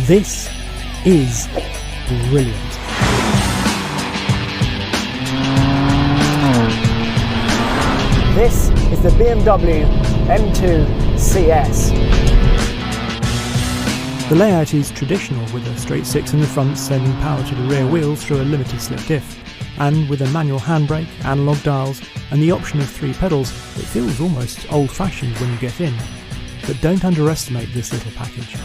This is brilliant. This is the BMW M2 CS. The layout is traditional, with a straight six in the front sending power to the rear wheels through a limited slip diff, and with a manual handbrake, analog dials and the option of 3 pedals, it feels almost old-fashioned when you get in. But don't underestimate this little package.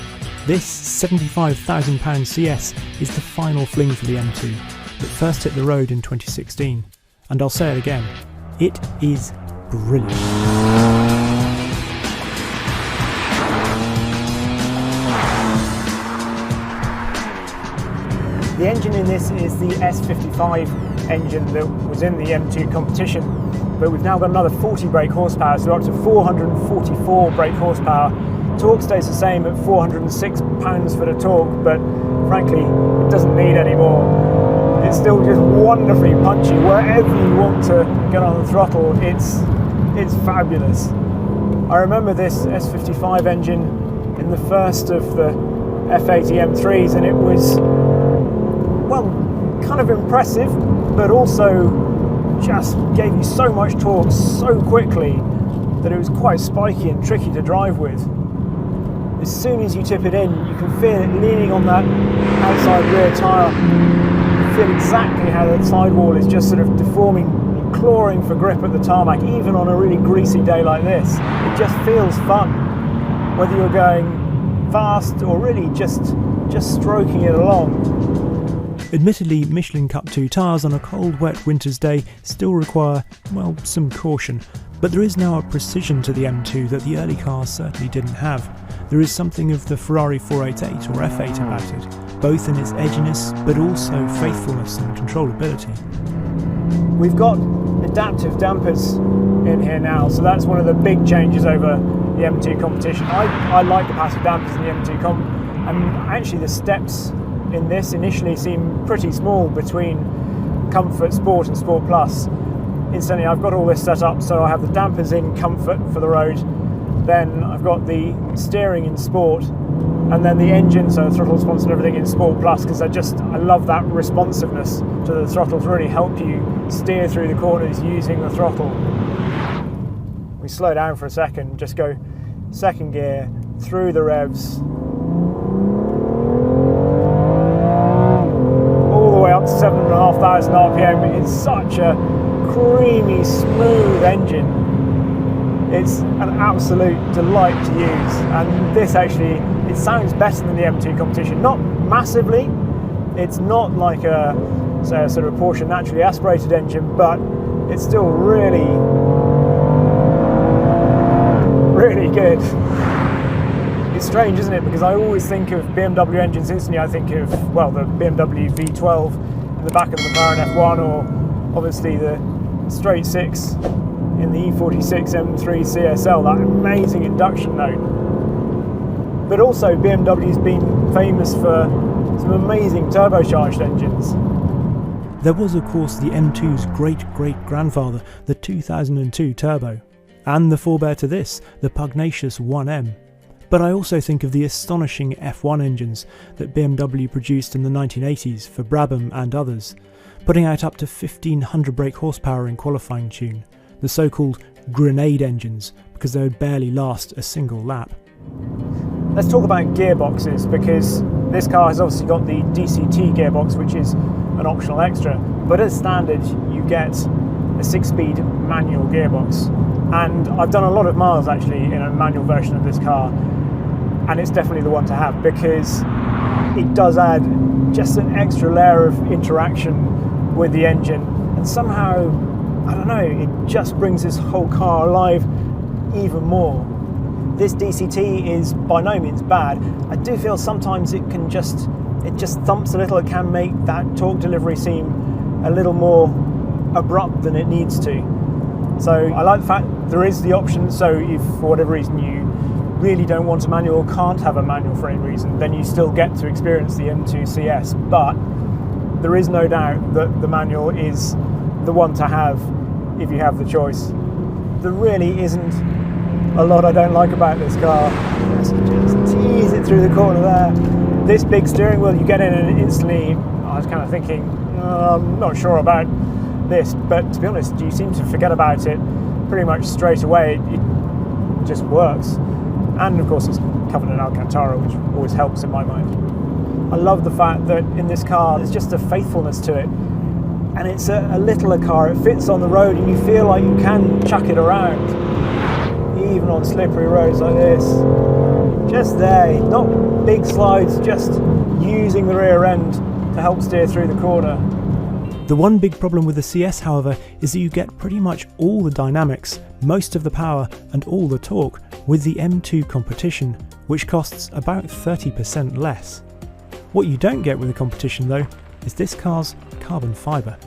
This £75,000 CS is the final fling for the M2 that first hit the road in 2016, and I'll say it again, it is brilliant. The engine in this is the S55 engine that was in the M2 competition, but we've now got another 40 brake horsepower, so we're up to 444 brake horsepower. Torque stays the same at 406 pounds-foot of torque, but frankly, it doesn't need any more. It's still just wonderfully punchy. Wherever you want to get on the throttle, it's fabulous. I remember this S55 engine in the first of the F80 M3s, and it was, well, kind of impressive, but also just gave you so much torque so quickly that it was quite spiky and tricky to drive with. As soon as you tip it in, you can feel it leaning on that outside rear tyre. You feel exactly how the sidewall is just sort of deforming, clawing for grip at the tarmac, even on a really greasy day like this. It just feels fun, whether you're going fast or really just stroking it along. Admittedly, Michelin Cup 2 tyres on a cold, wet winter's day still require, well, some caution, but there is now a precision to the M2 that the early cars certainly didn't have. There is something of the Ferrari 488 or F8 about it, both in its edginess but also faithfulness and controllability. We've got adaptive dampers in here now, so that's one of the big changes over the M2 competition. I like the passive dampers in the M2 comp, and actually the steps in this initially seem pretty small between Comfort, Sport and Sport Plus. Instantly I've got all this set up, so I have the dampers in Comfort for the road, then I've got the steering in Sport, and then the engine, so the throttle response and everything in Sport Plus, because I love that responsiveness to the throttle to really help you steer through the corners using the throttle. We slow down for a second, just go second gear, through the revs, all the way up to 7,500 RPM. It's such a creamy, smooth engine. It's an absolute delight to use, and this actually, it sounds better than the M2 competition. Not massively, it's not like a, say, a sort of Porsche naturally aspirated engine, but it's still really, really good. It's strange, isn't it? Because I always think of BMW engines instantly. I think of, well, the BMW V12 in the back of the McLaren F1, or obviously the straight six in the E46 M3 CSL, that amazing induction note. But also BMW's been famous for some amazing turbocharged engines. There was of course the M2's great-great-grandfather, the 2002 Turbo, and the forebear to this, the pugnacious 1M. But I also think of the astonishing F1 engines that BMW produced in the 1980s for Brabham and others, putting out up to 1,500 brake horsepower in qualifying tune, the so-called grenade engines, because they would barely last a single lap. Let's talk about gearboxes, because this car has obviously got the DCT gearbox, which is an optional extra, but as standard you get a 6-speed manual gearbox. And I've done a lot of miles actually in a manual version of this car, and it's definitely the one to have, because it does add just an extra layer of interaction with the engine, and somehow, I don't know, it just brings this whole car alive even more. This DCT is by no means bad. I do feel sometimes it just thumps a little. It can make that torque delivery seem a little more abrupt than it needs to. So I like the fact there is the option, so if for whatever reason you really don't want a manual, can't have a manual for any reason, then you still get to experience the M2 CS. But there is no doubt that the manual is the one to have if you have the choice. There really isn't a lot I don't like about this car. Just tease it through the corner there. this big steering wheel, you get in and instantly I was kind of thinking, I'm not sure about this, but to be honest, you seem to forget about it pretty much straight away. It just works. And of course it's covered in Alcantara, which always helps in my mind. I love the fact that in this car there's just a faithfulness to it, and it's a littler car. It fits on the road and you feel like you can chuck it around, even on slippery roads like this. Just there, not big slides, just using the rear end to help steer through the corner. The one big problem with the CS, however, is that you get pretty much all the dynamics, most of the power and all the torque with the M2 Competition, which costs about 30% less. What you don't get with the Competition though is this car's carbon fibre.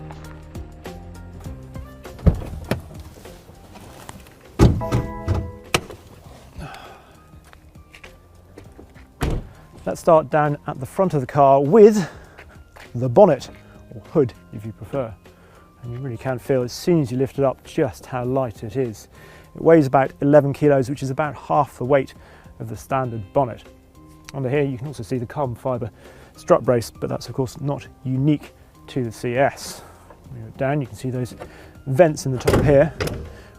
Let's start down at the front of the car with the bonnet, or hood if you prefer. And you really can feel as soon as you lift it up just how light it is. It weighs about 11 kilos, which is about half the weight of the standard bonnet. Under here you can also see the carbon fibre strut brace, but that's of course not unique to the CS. When you go down, you can see those vents in the top here,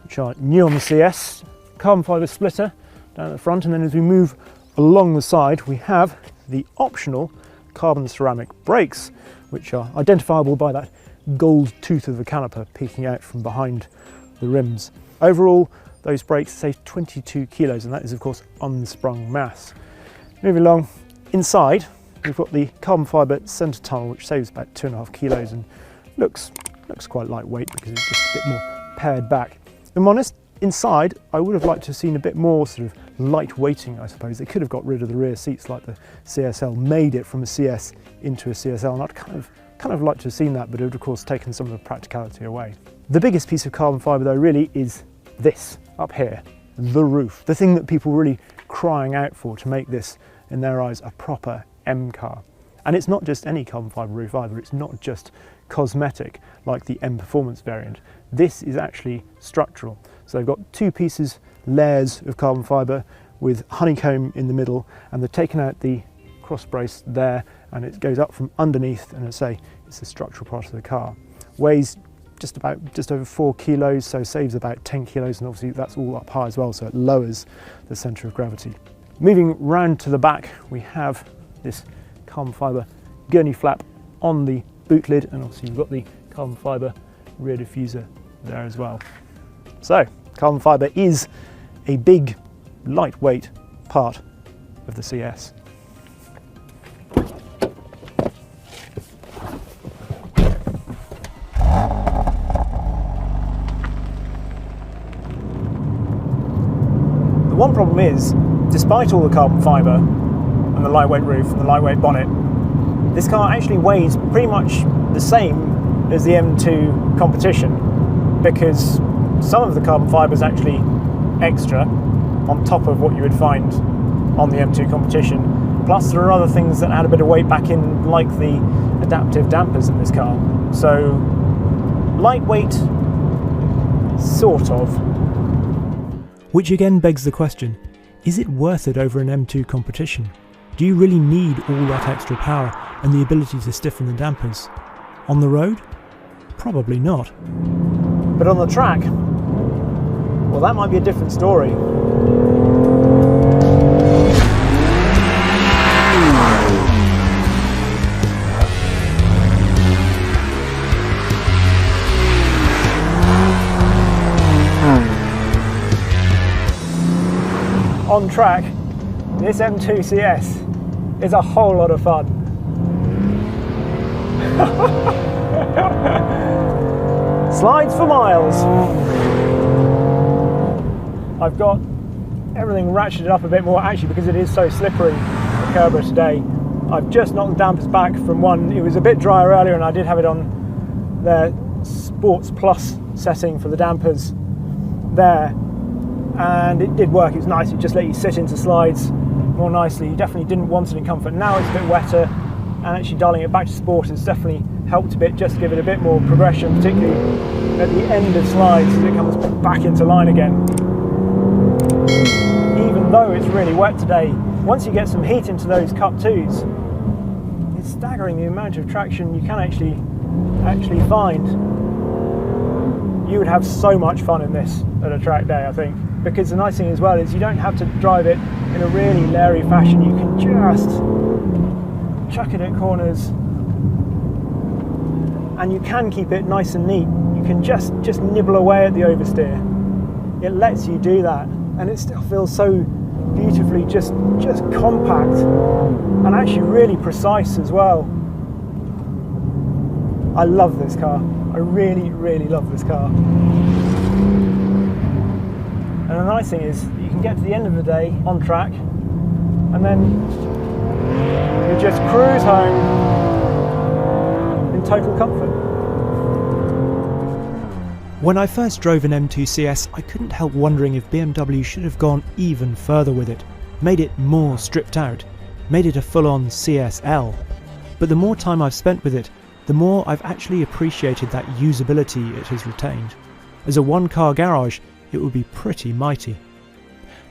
which are new on the CS. Carbon fibre splitter down at the front, and then as we move along the side we have the optional carbon ceramic brakes, which are identifiable by that gold tooth of the caliper peeking out from behind the rims. Overall, those brakes save 22 kilos, and that is of course unsprung mass. Moving along, inside we've got the carbon fibre centre tunnel, which saves about 2.5 kilos and looks quite lightweight because it's just a bit more pared back. If I'm honest, inside I would have liked to have seen a bit more sort of light weighting, I suppose. They could have got rid of the rear seats like the CSL, made it from a CS into a CSL, and I'd kind of like to have seen that, but it would of course taken some of the practicality away. The biggest piece of carbon fibre though really is this up here, the roof, the thing that people really crying out for to make this, in their eyes, a proper M car. And it's not just any carbon fibre roof either. It's not just cosmetic like the M Performance variant. This is actually structural. So they've got two layers of carbon fibre with honeycomb in the middle, and they've taken out the cross brace there, and it goes up from underneath, and as I say, it's the structural part of the car. Weighs just over 4 kilos, so saves about 10 kilos, and obviously that's all up high as well, so it lowers the centre of gravity. Moving round to the back, we have this carbon fibre gurney flap on the boot lid, and obviously you've got the carbon fibre rear diffuser there as well. So carbon fibre is a big, lightweight part of the CS. The one problem is, despite all the carbon fibre and the lightweight roof and the lightweight bonnet, this car actually weighs pretty much the same as the M2 Competition, because some of the carbon fibre is actually extra on top of what you would find on the M2 Competition. Plus there are other things that add a bit of weight back in, like the adaptive dampers in this car. So lightweight, sort of. Which again begs the question, is it worth it over an M2 Competition? Do you really need all that extra power and the ability to stiffen the dampers? On the road? Probably not. But on the track, well, that might be a different story. On track, this M2 CS is a whole lot of fun. Slides for miles. I've got everything ratcheted up a bit more, actually, because it is so slippery, the Kerber today. I've just knocked the dampers back from one. It was a bit drier earlier, and I did have it on their Sports Plus setting for the dampers there, and it did work. It was nice. It just let you sit into slides more nicely. You definitely didn't want it in comfort. Now it's a bit wetter, and actually dialing it back to sport has definitely helped a bit, just to give it a bit more progression, particularly at the end of slides as it comes back into line again. Even though it's really wet today, once you get some heat into those Cup 2s, It's staggering the amount of traction you can actually find. You would have so much fun in this at a track day, I think, because the nice thing as well is you don't have to drive it in a really leery fashion. You can just chuck it at corners, and you can keep it nice and neat. You can just nibble away at the oversteer. It lets you do that, and it still feels so beautifully just compact and actually really precise as well. I love this car. I really, really love this car. And the nice thing is you can get to the end of the day on track, and then you just cruise home in total comfort. When I first drove an M2 CS, I couldn't help wondering if BMW should have gone even further with it, made it more stripped out, made it a full-on CSL. But the more time I've spent with it, the more I've actually appreciated that usability it has retained. As a one-car garage, it would be pretty mighty.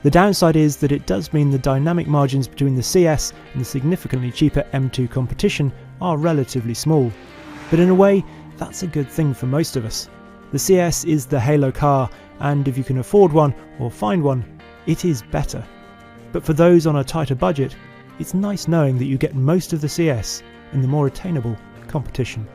The downside is that it does mean the dynamic margins between the CS and the significantly cheaper M2 competition are relatively small. But in a way, that's a good thing for most of us. The CS is the halo car, and if you can afford one or find one, it is better. But for those on a tighter budget, it's nice knowing that you get most of the CS in the more attainable competition.